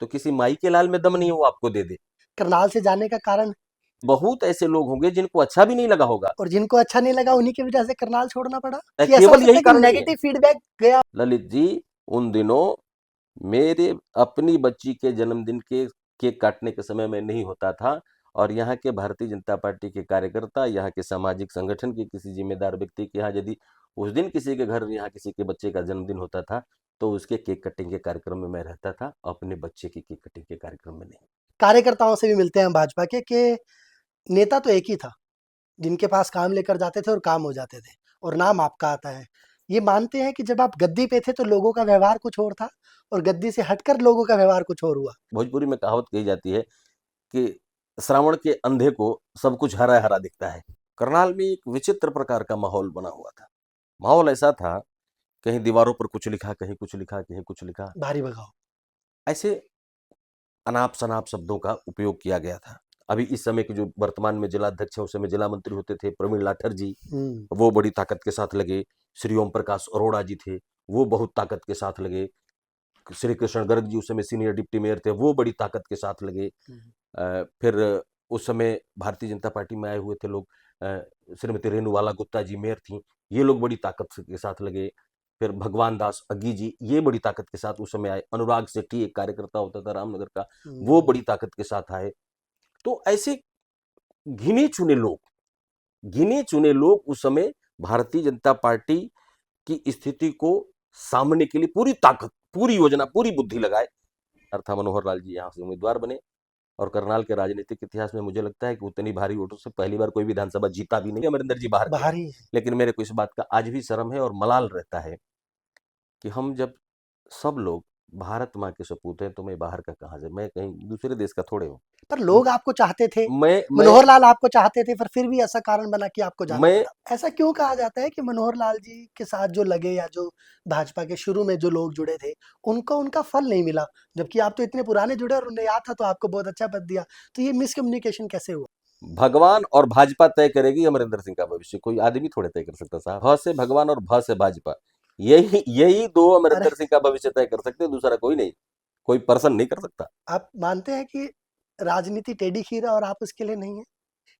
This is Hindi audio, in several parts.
तो किसी माई के लाल में दम नहीं है वो आपको दे दे। करनाल से जाने का कारण, बहुत ऐसे लोग होंगे जिनको अच्छा भी नहीं लगा होगा, और जिनको अच्छा नहीं लगा उन्हीं की वजह से करनाल छोड़ना पड़ा, कि ऐसा हो केवल सकता यही है कि कारण नहीं है। नेगेटिव फीडबैक गया। ललित जी, उन दिनों मेरे अपनी बच्ची के जन्मदिन के केक काटने के समय में नहीं होता था, और यहाँ के भारतीय जनता पार्टी के कार्यकर्ता, यहाँ के सामाजिक संगठन के किसी जिम्मेदार व्यक्ति के यहाँ यदि उस दिन किसी के घर यहाँ किसी के बच्चे का जन्मदिन होता था, तो उसके केक कटिंग के कार्यक्रम में मैं रहता था, अपने बच्चे की केक कटिंग के कार्यक्रम में नहीं। कार्यकर्ताओं से भी मिलते हैं हम भाजपा के, कि नेता तो एक ही था जिनके पास काम लेकर जाते थे और काम हो जाते थे, और नाम आपका आता है। ये मानते हैं कि जब आप गद्दी पे थे तो लोगों का व्यवहार कुछ और था, और गद्दी से हटकर लोगों का व्यवहार कुछ और हुआ। भोजपुरी में कहावत कही जाती है कि श्रावण के अंधे को सब कुछ हरा हरा दिखता है। करनाल में एक विचित्र प्रकार का माहौल बना हुआ था। माहौल ऐसा था, कहीं दीवारों पर कुछ लिखा, कहीं कुछ लिखा, कहीं कुछ लिखा, भारी भगाओ। ऐसे अनाप शनाप शब्दों का उपयोग किया गया था। अभी इस समय के जो वर्तमान में जिलाध्यक्ष है, उस समय जिला मंत्री होते थे प्रवीण लाठर जी, वो बड़ी ताकत के साथ लगे। श्री ओम प्रकाश अरोड़ा जी थे, वो बहुत ताकत के साथ लगे। श्री कृष्ण गर्ग जी उस समय सीनियर डिप्टी मेयर थे, वो बड़ी ताकत के साथ लगे। फिर उस समय भारतीय जनता पार्टी में आए हुए थे लोग, श्रीमती रेणुवाला गुप्ता जी मेयर थी, ये लोग बड़ी ताकत के साथ लगे। फिर भगवान दास अग्गी जी, ये बड़ी ताकत के साथ उस समय आए। अनुराग सेठी एक कार्यकर्ता होता था रामनगर का, वो बड़ी ताकत के साथ आए। तो ऐसे गिने चुने लोग, गिने चुने लोग उस समय भारतीय जनता पार्टी की स्थिति को सामने के लिए पूरी ताकत, पूरी योजना, पूरी बुद्धि लगाए। अर्था मनोहर लाल जी यहाँ से उम्मीदवार बने, और करनाल के राजनीतिक इतिहास में मुझे लगता है कि उतनी भारी वोटों से पहली बार कोई विधानसभा जीता भी नहीं। अमरिंदर जी बाहर के हैं, बाहरी है। लेकिन मेरे को इस बात का आज भी शर्म है और मलाल रहता है कि हम जब सब लोग भारत माँ के सपूत हैं, तो मैं बाहर का कहाँ से, मैं कहीं दूसरे देश का थोड़े हूँ। पर लोग आपको चाहते थे, मैं मैं मनोहर लाल आपको चाहते थे, पर फिर भी ऐसा कारण बना कि आपको जाना मैं पड़ा। ऐसा क्यों कहा जाता है कि मनोहर लाल जी के साथ जो लगे, या जो भाजपा के शुरू में जो लोग जुड़े थे, उनको उनका फल नहीं मिला, जबकि आप तो इतने पुराने जुड़े और उन्हें याद था तो आपको बहुत अच्छा पद दिया। तो ये मिसकम्युनिकेशन कैसे हुआ? भगवान और भाजपा तय करेगी अमरिंदर सिंह का भविष्य, कोई आदमी थोड़े तय कर सकता साहब। भ से भगवान और भ से भाजपा, यही यही दो अरे, अमरिंदर सिंह का भविष्य तय कर सकते हैं, दूसरा कोई नहीं, कोई पर्सन नहीं कर सकता। आप मानते हैं कि राजनीति टेढ़ी खीर है और आप उसके लिए नहीं है?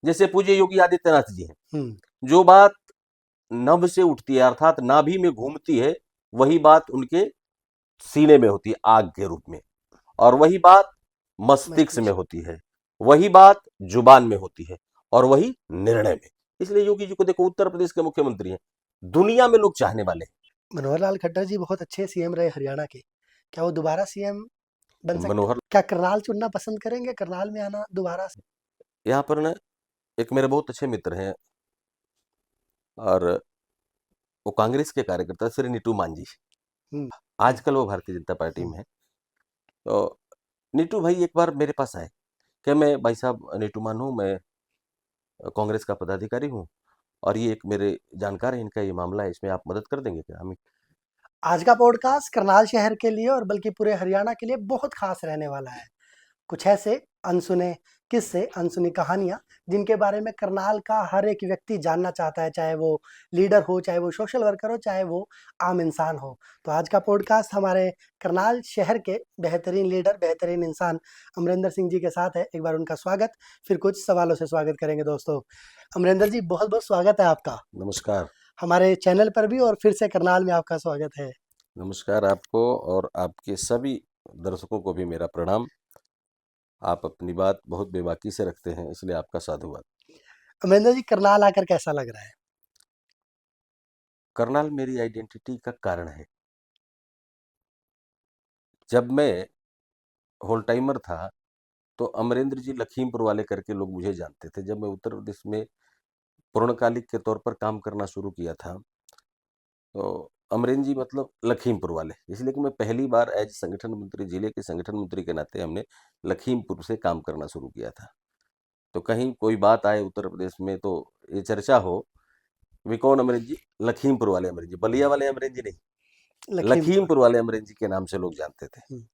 जैसे पूज्य योगी आदित्यनाथ जी हैं, हम्म। जो बात नभ से उठती है, अर्थात नाभि में घूमती है, वही बात उनके सीने में होती है आग के रूप में, और वही बात मस्तिष्क में मस्तिष्क। होती है, वही बात जुबान में होती है, और वही निर्णय में। इसलिए योगी जी को देखो, उत्तर प्रदेश के मुख्यमंत्री हैं, दुनिया में लोग चाहने वाले मनोहर लाल खट्टर जी बहुत अच्छे सीएम रहे हरियाणा के, क्या वो दोबारा सीएम बन हैं। सकते हैं? मनोहर, क्या करनाल चुनना पसंद करेंगे, करनाल में आना दोबारा से? यहाँ पर ना एक मेरे बहुत अच्छे मित्र हैं, और वो कांग्रेस के कार्यकर्ता श्री नीटू मान जी, हम्म। आजकल वो भारतीय जनता पार्टी हम्म। में है। तो नीटू भाई एक बार मेरे पास आए, क्या मैं भाई साहब नीटू मान हूँ, मैं कांग्रेस का पदाधिकारी हूँ, और ये एक मेरे जानकार है, इनका ये मामला है, इसमें आप मदद कर देंगे क्या? हम आज का पॉडकास्ट करनाल शहर के लिए और बल्कि पूरे हरियाणा के लिए बहुत खास रहने वाला है। कुछ ऐसे अनसुने किस्से, अनसुनी कहानियां, जिनके बारे में करनाल का हर एक व्यक्ति जानना चाहता है, चाहे वो लीडर हो, चाहे वो सोशल वर्कर हो, चाहे वो आम इंसान हो। तो आज का पॉडकास्ट हमारे करनाल शहर के बेहतरीन लीडर, बेहतरीन इंसान अमरिंदर सिंह जी के साथ है। एक बार उनका स्वागत, फिर कुछ सवालों से स्वागत करेंगे दोस्तों। अमरिंदर जी, बहुत बहुत स्वागत है आपका नमस्कार। हमारे चैनल पर भी, और फिर से करनाल में आपका स्वागत है। नमस्कार आपको, और आपके सभी दर्शकों को भी मेरा प्रणाम। आप अपनी बात बहुत बेबाकी से रखते हैं, इसलिए आपका साधुवाद। अमरिंदर जी, करनाल आकर कैसा लग रहा है? करनाल मेरी आइडेंटिटी का कारण है। जब मैं होल टाइमर था, तो अमरेंद्र जी लखीमपुर वाले करके लोग मुझे जानते थे। जब मैं उत्तर प्रदेश में पूर्णकालिक के तौर पर काम करना शुरू किया था, तो अमरेंद्र जी मतलब लखीमपुर वाले, इसलिए कि मैं पहली बार एज संगठन मंत्री, जिले के संगठन मंत्री के नाते हमने लखीमपुर से काम करना शुरू किया था। तो कहीं कोई बात आए उत्तर प्रदेश में, तो ये चर्चा हो, वे कौन अमरेंद्र जी? लखीमपुर वाले अमरेंद्र जी, बलिया वाले अमरेंद्र जी नहीं, लखीमपुर। लखीमपुर वाले अमरेंद्र जी के नाम से लोग जानते थे। हम्म।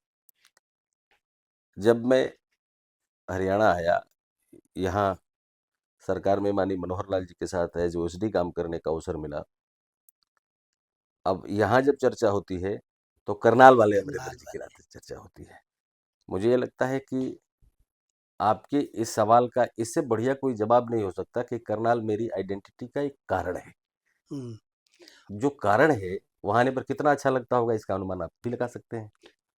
जब मैं हरियाणा आया, यहाँ सरकार में माननीय मनोहर लाल जी के साथ एज ओएसडी काम करने का अवसर मिला। अब यहाँ जब चर्चा होती है, तो करनाल वाले अमरिंदर करनाल जी के वाले। नाते चर्चा होती है। मुझे ये लगता है कि आपके इस सवाल का इससे बढ़िया कोई जवाब नहीं हो सकता कि करनाल मेरी आइडेंटिटी का एक कारण है। हम्म। जो कारण है, वहाँ आने पर कितना अच्छा लगता होगा इसका अनुमान आप भी लगा सकते हैं।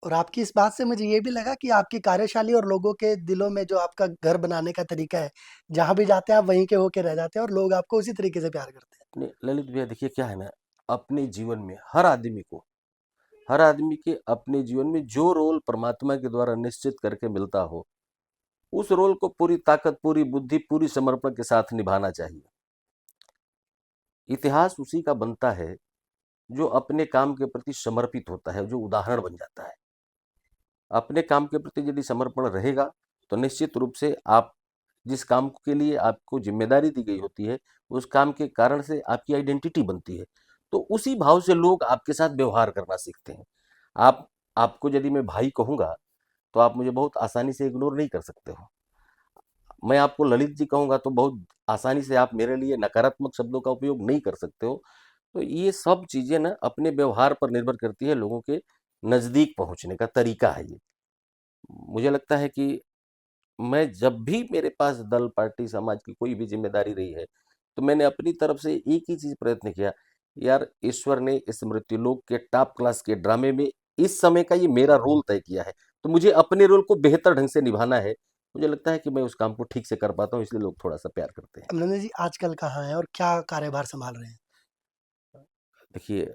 और आपकी इस बात से मुझे ये भी लगा कि आपकी कार्यशैली और लोगों के दिलों में जो आपका घर बनाने का तरीका है, जहाँ भी जाते हैं आप वहीं के होके रह जाते हैं और लोग आपको उसी तरीके से प्यार करते हैं। अपने ललित भैया देखिए क्या है ना, अपने जीवन में हर आदमी के अपने जीवन में जो रोल परमात्मा के द्वारा निश्चित करके मिलता हो, उस रोल को पूरी ताकत, पूरी बुद्धि, पूरी समर्पण के साथ निभाना चाहिए। इतिहास उसी का बनता है जो अपने काम के प्रति समर्पित होता है, जो उदाहरण बन जाता है। अपने काम के प्रति यदि समर्पण रहेगा तो निश्चित रूप से आप जिस काम के लिए आपको जिम्मेदारी दी गई होती है, उस काम के कारण से आपकी आइडेंटिटी बनती है। तो उसी भाव से लोग आपके साथ व्यवहार करना सीखते हैं। आप आपको यदि मैं भाई कहूँगा तो आप मुझे बहुत आसानी से इग्नोर नहीं कर सकते हो। मैं आपको ललित जी कहूँगा तो बहुत आसानी से आप मेरे लिए नकारात्मक शब्दों का उपयोग नहीं कर सकते हो। तो ये सब चीज़ें ना अपने व्यवहार पर निर्भर करती है, लोगों के नज़दीक पहुँचने का तरीका है ये। मुझे लगता है कि मैं जब भी मेरे पास दल, पार्टी, समाज की कोई भी ज़िम्मेदारी रही है, तो मैंने अपनी तरफ से एक ही चीज़ प्रयत्न किया, यार ईश्वर ने इस मृत्युलोक के टॉप क्लास के ड्रामे में इस समय का ये मेरा रोल तय किया है, तो मुझे अपने रोल को बेहतर ढंग से निभाना है। मुझे लगता है कि मैं उस काम को ठीक से कर पाता हूँ, इसलिए लोग थोड़ा-सा प्यार करते हैं। अभिनंदन जी आजकल कहाँ हैं और क्या कार्यभार संभाल रहे हैं? देखिए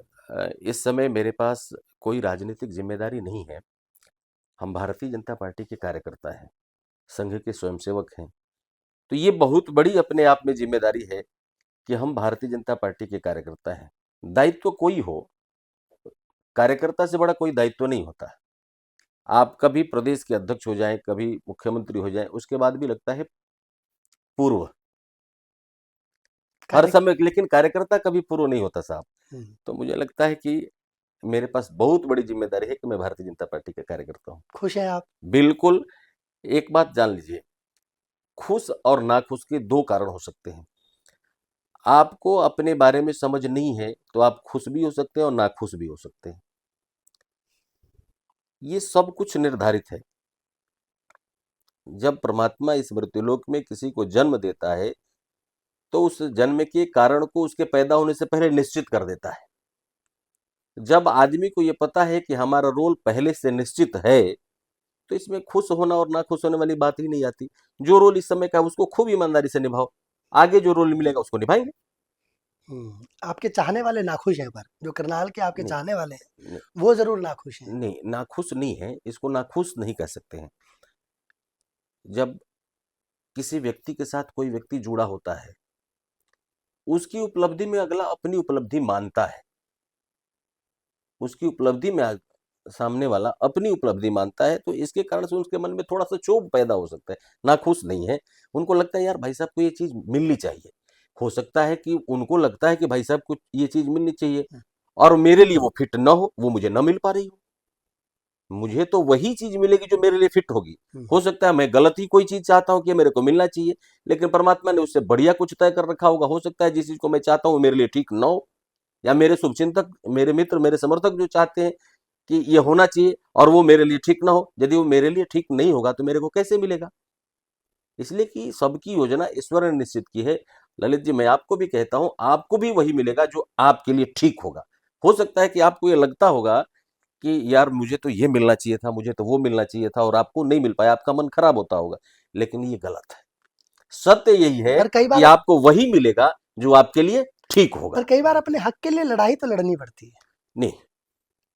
इस समय मेरे पास कोई राजनीतिक ज़िम्मेदारी नहीं है। हम भारतीय जनता पार्टी के कार्यकर्ता हैं, संघ के स्वयंसेवक हैं। तो ये बहुत बड़ी अपने आप में ज़िम्मेदारी है कि हम भारतीय जनता पार्टी के कार्यकर्ता हैं। दायित्व कोई हो, कार्यकर्ता से बड़ा कोई दायित्व नहीं होता। आप कभी प्रदेश के अध्यक्ष हो जाएँ, कभी मुख्यमंत्री हो जाएँ, उसके बाद भी लगता है पूर्व। हर कार्य समय लेकिन कार्यकर्ता कभी पूर्व नहीं होता साहब। हम्म, तो मुझे लगता है कि मेरे पास बहुत बड़ी ज़िम्मेदारी है कि मैं भारतीय जनता पार्टी का कार्यकर्ता हूँ। खुश हैं आप? बिल्कुल, एक बात जान लीजिए, खुश और नाखुश के 2 कारण हो सकते हैं। आपको अपने बारे में समझ नहीं है, तो आप खुश भी हो सकते हैं और नाखुश भी हो सकते हैं। ये सब कुछ निर्धारित है। जब परमात्मा इस मृत्युलोक में किसी को जन्म देता है, तो उस जन्म के कारण को उसके पैदा होने से पहले निश्चित कर देता है। जब आदमी को ये पता है कि हमारा रोल पहले से निश्चित है, तो इसमें खुश होना और नाखुश होने वाली बात ही नहीं आती। जो रोल इस समय का है, उसको खूब ईमानदारी से निभाओ। आगे जो रोल मिलेगा उसको निभाएंगे। आपके चाहने वाले नाखुश हैं, पर जो करनाल के आपके नहीं, चाहने वाले हैं नहीं, वो जरूर नाखुश हैं। नहीं, नाखुश नहीं है, इसको नाखुश नहीं कह सकते हैं। जब किसी व्यक्ति के साथ कोई व्यक्ति जुड़ा होता है, उसकी उपलब्धि में अगला अपनी उपलब्धि मानता है। उसकी उपलब्धि में सामने वाला अपनी उपलब्धि मानता है, तो इसके कारण से उसके मन में थोड़ा-सा क्षोभ पैदा हो सकता है। नाखुश नहीं है, उनको लगता है यार भाई साहब को ये चीज़ मिलनी चाहिए। हो सकता है कि उनको लगता है कि भाई साहब को ये चीज़ मिलनी चाहिए और मेरे लिए वो फिट ना हो, वो मुझे ना मिल पा रही हो। मुझे तो वही चीज़ मिलेगी जो मेरे लिए फिट होगी। हो सकता है मैं गलत ही कोई चीज़ चाहता हूँ कि मेरे को मिलना चाहिए, लेकिन परमात्मा ने उससे बढ़िया कुछ तय कर रखा होगा। हो सकता है जिस चीज़ को मैं चाहता हूँ मेरे लिए ठीक ना हो, या मेरे शुभचिंतक, मेरे मित्र, मेरे समर्थक जो चाहते हैं कि ये होना चाहिए और वो मेरे लिए ठीक ना हो, यदि वो मेरे लिए ठीक नहीं होगा तो मेरे को कैसे मिलेगा? इसलिए कि सबकी योजना ईश्वर ने निश्चित की है। ललित जी, मैं आपको भी कहता हूँ, आपको भी वही मिलेगा जो आपके लिए ठीक होगा। हो सकता है कि आपको ये लगता होगा कि यार मुझे तो ये मिलना चाहिए था, मुझे तो वो मिलना चाहिए था और आपको नहीं मिल पाया, आपका मन खराब होता होगा, लेकिन ये गलत है। सत्य यही है पर कई कि बार आपको वही मिलेगा जो आपके लिए ठीक होगा। पर कई बार अपने हक के लिए लड़ाई तो लड़नी पड़ती है। नहीं,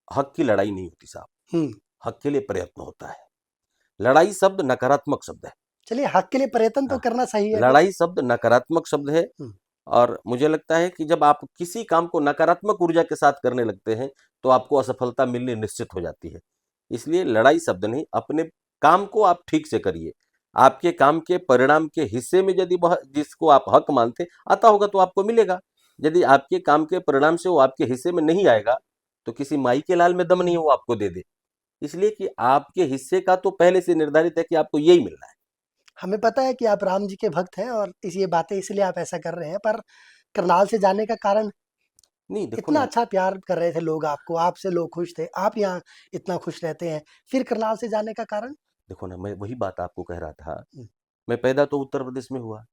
हक की लड़ाई नहीं होती साहब, हम्म। हक के लिए प्रयत्न होता है। लड़ाई शब्द नकारात्मक शब्द है। चलिए, हक के लिए प्रयत्न तो हाँ, करना सही है फिर। लड़ाई शब्द नकारात्मक शब्द है हम्म, और मुझे लगता है कि जब आप किसी काम को नकारात्मक ऊर्जा के साथ करने लगते हैं, तो आपको असफलता मिलनी निश्चित हो जाती है। इसलिए लड़ाई शब्द नहीं, अपने काम को आप ठीक से करिए। आपके काम के परिणाम के हिस्से में यदि वह जिसको आप हक मानते आता होगा तो आपको मिलेगा। यदि आपके काम के परिणाम से वो आपके हिस्से में नहीं आएगा, तो किसी माई के लाल में दम नहीं है वो आपको दे दे। इसलिए कि आपके हिस्से का तो पहले से निर्धारित है कि आपको यही मिलना है। हमें पता है कि आप राम जी के भक्त हैं और ये बातें इसलिए आप ऐसा कर रहे हैं, पर करनाल से जाने का कारण? नहीं देखो इतना ना, अच्छा प्यार कर रहे थे लोग आपको, आपसे लोग खुश थे, आप यहाँ इतना खुश रहते हैं, फिर करनाल से जाने का कारण? देखो ना, मैं वही बात आपको कह रहा था। हम्म, मैं पैदा तो उत्तर प्रदेश में हुआ।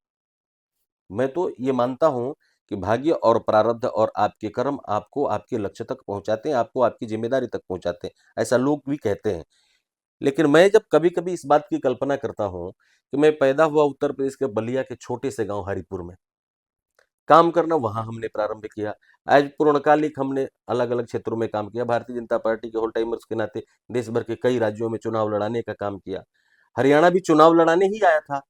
मैं तो ये मानता हूं कि भाग्य और प्रारब्ध और आपके कर्म आपको आपके लक्ष्य तक पहुंचाते हैं, आपको आपकी जिम्मेदारी तक पहुंचाते हैं, ऐसा लोग भी कहते हैं। लेकिन मैं जब कभी कभी इस बात की कल्पना करता हूं कि मैं पैदा हुआ उत्तर प्रदेश के बलिया के छोटे से गांव हरिपुर में, काम करना वहां हमने प्रारंभ किया। आज पूर्णकालिक हमने अलग अलग क्षेत्रों में काम किया, भारतीय जनता पार्टी के होल टाइमर्स के नाते देश भर के कई राज्यों में चुनाव लड़ाने का काम किया। हरियाणा भी चुनाव लड़ाने ही आया था,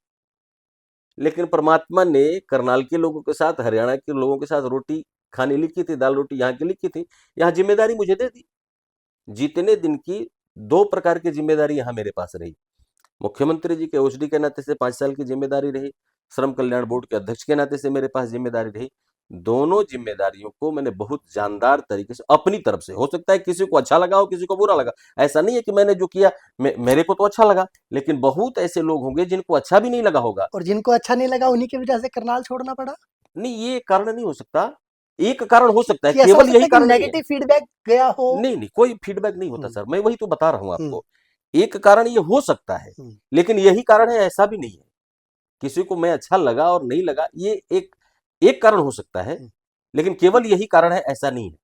लेकिन परमात्मा ने करनाल के लोगों के साथ, हरियाणा के लोगों के साथ रोटी खाने लिखी थी, दाल रोटी यहाँ की लिखी थी, यहाँ जिम्मेदारी मुझे दे दी। जितने दिन की दो प्रकार की जिम्मेदारी यहाँ मेरे पास रही। मुख्यमंत्री जी के ओएसडी के नाते से 5 साल की जिम्मेदारी रही, श्रम कल्याण बोर्ड के अध्यक्ष के नाते से मेरे पास जिम्मेदारी रही। दोनों जिम्मेदारियों को मैंने बहुत जानदार तरीके से अपनी तरफ से, हो सकता है किसी को अच्छा लगा हो, किसी को बुरा लगा, ऐसा नहीं है कि मैंने जो किया मेरे को तो अच्छा लगा, लेकिन बहुत ऐसे लोग होंगे जिनको अच्छा भी नहीं लगा होगा। और जिनको अच्छा नहीं लगा उन्हीं की वजह से करनाल छोड़ना पड़ा। नहीं, ये कारण नहीं हो सकता। एक कारण हो सकता है, कि ऐसा हो केवल सकता यही है कि कारण नहीं है। नेगेटिव फीडबैक गया हो। नहीं नहीं, कोई फीडबैक नहीं होता हम्म, सर, मैं वही तो बता रहा हूं हम्म, आपको। एक कारण ये हो सकता है, हम्म, लेकिन यही कारण है ऐसा भी नहीं है। किसी को मैं अच्छा लगा और नहीं लगा, ये एक एक कारण हो सकता है, हम्म, लेकिन केवल यही कारण है ऐसा नहीं है।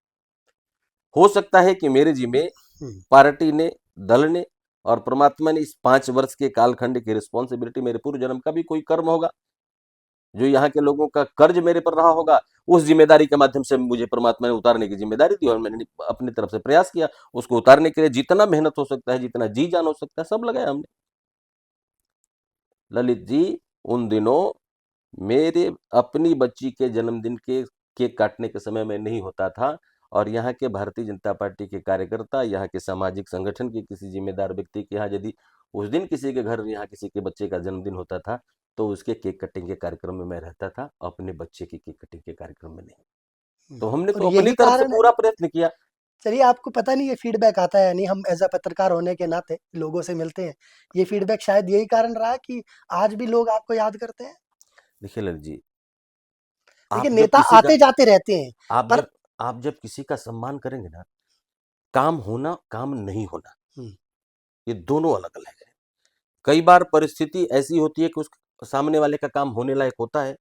हो सकता है कि मेरे जी में हम्म, पार्टी ने, दल ने और परमात्मा ने इस 5 वर्ष के कालखंड की रिस्पॉन्सिबिलिटी, मेरे पूर्व जन्म का भी कोई कर्म होगा, जो यहाँ के लोगों का कर्ज मेरे पर रहा होगा, उस जिम्मेदारी के माध्यम से मुझे परमात्मा ने उतारने की जिम्मेदारी दी और मैंने अपनी तरफ से प्रयास किया। उसको उतारने के लिए जितना मेहनत हो सकता है, जितना जी जान हो सकता है, सब लगाया हमने। ललित जी, उन दिनों मेरे अपनी बच्ची के जन्मदिन के केक काटने के समय में नहीं होता था, और यहाँ के भारतीय जनता पार्टी के कार्यकर्ता, यहाँ के सामाजिक संगठन के किसी जिम्मेदार व्यक्ति के यहाँ यदि उस दिन किसी के घर यहाँ किसी के बच्चे का जन्मदिन होता था, तो उसके केक कटिंग के कार्यक्रम में मैं रहता था, अपने बच्चे की केक कटिंग के कार्यक्रम में नहीं। तो हमने और तो अपनी यही तरफ से कारण है। पूरा प्रयत्न किया। चलिए, आपको पता नहीं ये फीडबैक आता है या नहीं, हम एज अ पत्रकार होने के नाते लोगों से मिलते हैं। ये फीडबैक शायद यही कारण रहा है कि आज भी लोग आपको याद करते हैं। देखिए ललित जी, देखिए, आप जब नेता किसी का आते जाते रहते हैं। आप पर जब आप जब किसी का सम्मान करेंगे ना, काम होना काम नहीं होना, हम्म, ये दोनों अलग अलग है। कई बार परिस्थिति ऐसी होती है कि उस सामने वाले का काम होने लायक होता है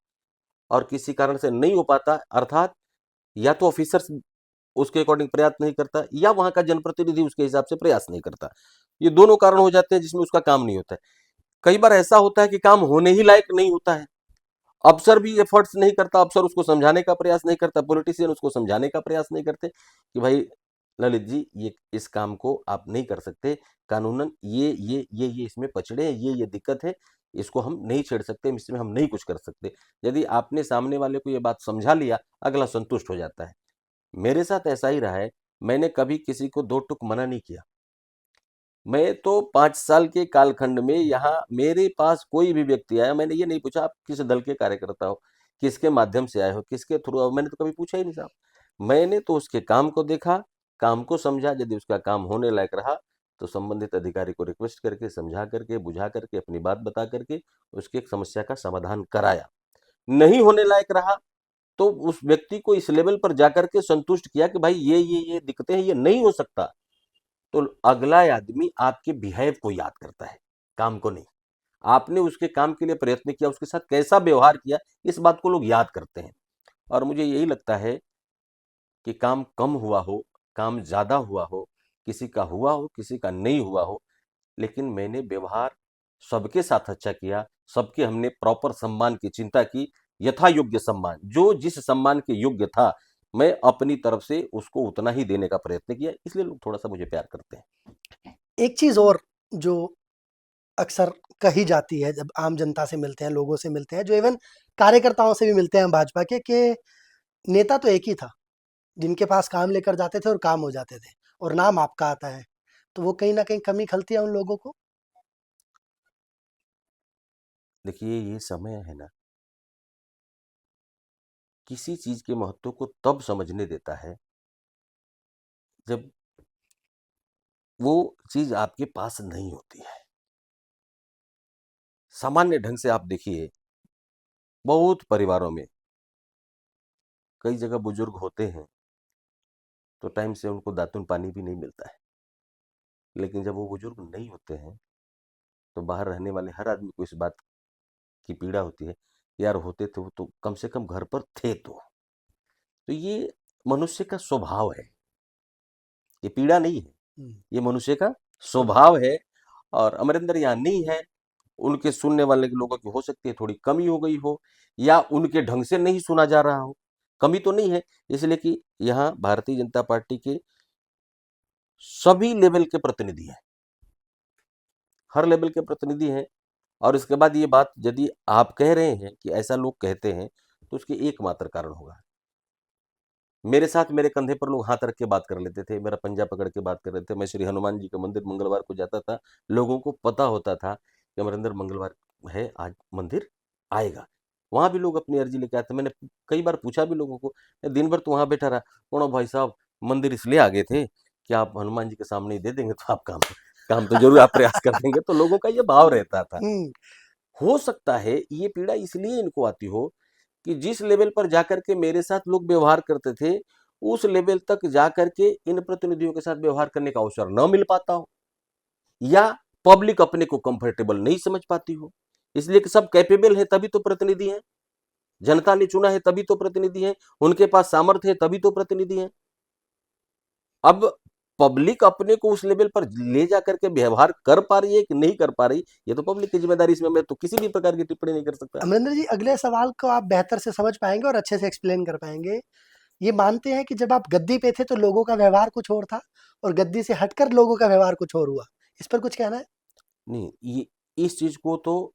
और किसी कारण से नहीं हो पाता, अर्थात या तो ऑफिसर्स उसके अकॉर्डिंग प्रयास नहीं करता, या वहां का जनप्रतिनिधि उसके हिसाब से प्रयास नहीं करता। ये दोनों कारण हो जाते हैं जिसमें उसका काम नहीं होता है। कई बार ऐसा होता है कि काम होने ही लायक नहीं होता है, अफसर भी एफर्ट्स नहीं करता, अफसर उसको समझाने का प्रयास नहीं करता, पॉलिटिशियन उसको समझाने का प्रयास नहीं करते कि भाई ललित जी, ये इस काम को आप नहीं कर सकते, कानूनन ये इसमें पचड़े हैं, ये दिक्कत है, इसको हम नहीं छेड़ सकते, इसमें हम नहीं कुछ कर सकते। यदि आपने सामने वाले को ये बात समझा लिया, अगला संतुष्ट हो जाता है। मेरे साथ ऐसा ही रहा है, मैंने कभी किसी को दो टुक मना नहीं किया। मैं तो 5 साल के कालखंड में यहाँ मेरे पास कोई भी व्यक्ति आया, मैंने ये नहीं पूछा आप किस दल के कार्यकर्ता हो, किसके माध्यम से आए हो, किसके थ्रू आओ, मैंने तो कभी पूछा ही नहीं साहब। मैंने तो उसके काम को देखा, काम को समझा, यदि उसका काम होने लायक रहा तो संबंधित अधिकारी को रिक्वेस्ट करके, समझा करके, बुझा करके, अपनी बात बता करके उसकी एक समस्या का समाधान कराया। नहीं होने लायक रहा तो उस व्यक्ति को इस लेवल पर जाकर के संतुष्ट किया कि भाई ये दिक्कतें हैं, ये नहीं हो सकता। तो अगला आदमी आपके बिहेव को याद करता है, काम को नहीं। आपने उसके काम के लिए प्रयत्न किया, उसके साथ कैसा व्यवहार किया, इस बात को लोग याद करते हैं। और मुझे यही लगता है कि काम कम हुआ हो, काम ज्यादा हुआ हो, किसी का हुआ हो, किसी का नहीं हुआ हो, लेकिन मैंने व्यवहार सबके साथ अच्छा किया। सबके हमने प्रॉपर सम्मान की चिंता की, यथा योग्य सम्मान, जो जिस सम्मान के योग्य था, मैं अपनी तरफ से उसको उतना ही देने का प्रयत्न किया, इसलिए लोग थोड़ा सा मुझे प्यार करते हैं। एक चीज और जो अक्सर कही जाती है जब आम जनता से मिलते हैं, लोगों से मिलते हैं, जो इवन कार्यकर्ताओं से भी मिलते हैं हम भाजपा के, कि नेता तो एक ही था जिनके पास काम लेकर जाते थे और काम हो जाते थे, और नाम आपका आता है। तो वो कहीं ना कहीं कमी खलती है उन लोगों को। देखिए, ये समय है ना, किसी चीज के महत्व को तब समझने देता है जब वो चीज आपके पास नहीं होती है। सामान्य ढंग से आप देखिए, बहुत परिवारों में कई जगह बुजुर्ग होते हैं तो टाइम से उनको दातुन पानी भी नहीं मिलता है, लेकिन जब वो बुजुर्ग नहीं होते हैं तो बाहर रहने वाले हर आदमी को इस बात की पीड़ा होती है, यार होते थे वो तो कम से कम घर पर थे तो ये मनुष्य का स्वभाव है, ये पीड़ा नहीं है, ये मनुष्य का स्वभाव है। और अमरिंदर यहाँ नहीं है, उनके सुनने वाले के लोगों की हो सकती है थोड़ी कमी हो गई हो, या उनके ढंग से नहीं सुना जा रहा हो, कमी तो नहीं है, इसलिए कि यहाँ भारतीय जनता पार्टी के सभी लेवल के प्रतिनिधि हैं, हर लेवल के प्रतिनिधि हैं। और इसके बाद ये बात यदि आप कह रहे हैं कि ऐसा लोग कहते हैं, तो उसके एकमात्र कारण होगा, मेरे साथ मेरे कंधे पर लोग हाथ रख के बात कर लेते थे, मेरा पंजा पकड़ के बात कर रहे थे। मैं श्री हनुमान जी का मंदिर मंगलवार को जाता था, लोगों को पता होता था कि अमरिंदर मंगलवार है, आज मंदिर आएगा। वहां भी लोग अपनी अर्जी लेके आते। मैंने कई बार पूछा भी लोगों को, दिन भर तो वहां बैठा रहा, कौन भाई साहब मंदिर इसलिए आ गए थे कि आप हनुमान जी के सामने ही दे देंगे तो आप काम काम तो जरूर आप प्रयास कर देंगे। तो लोगों का ये भाव रहता था। हो सकता है ये पीड़ा इसलिए इनको आती हो कि जिस लेवल पर जाकर के मेरे साथ लोग व्यवहार करते थे, उस लेवल तक जाकर के इन प्रतिनिधियों के साथ व्यवहार करने का अवसर न मिल पाता हो, या पब्लिक अपने को कंफर्टेबल नहीं समझ पाती हो। इसलिए कि सब कैपेबल है तभी तो प्रतिनिधि हैं, जनता ने चुना है तभी तो प्रतिनिधि हैं, उनके पास सामर्थ्य है तभी तो प्रतिनिधि हैं। अब पब्लिक अपने को उस लेवल पर ले जाकर के व्यवहार कर पा रही है कि नहीं कर पा रही, ये तो पब्लिक की जिम्मेदारी, इसमें मैं तो किसी भी प्रकार की टिप्पणी नहीं कर सकता। अमरिंदर जी, अगले सवाल को आप बेहतर से समझ पाएंगे और अच्छे से एक्सप्लेन कर पाएंगे। ये मानते हैं कि जब आप गद्दी पे थे तो लोगों का व्यवहार कुछ और था और गद्दी से हटकर लोगों का व्यवहार कुछ और हुआ, इस पर कुछ कहना है? नहीं, ये इस चीज को तो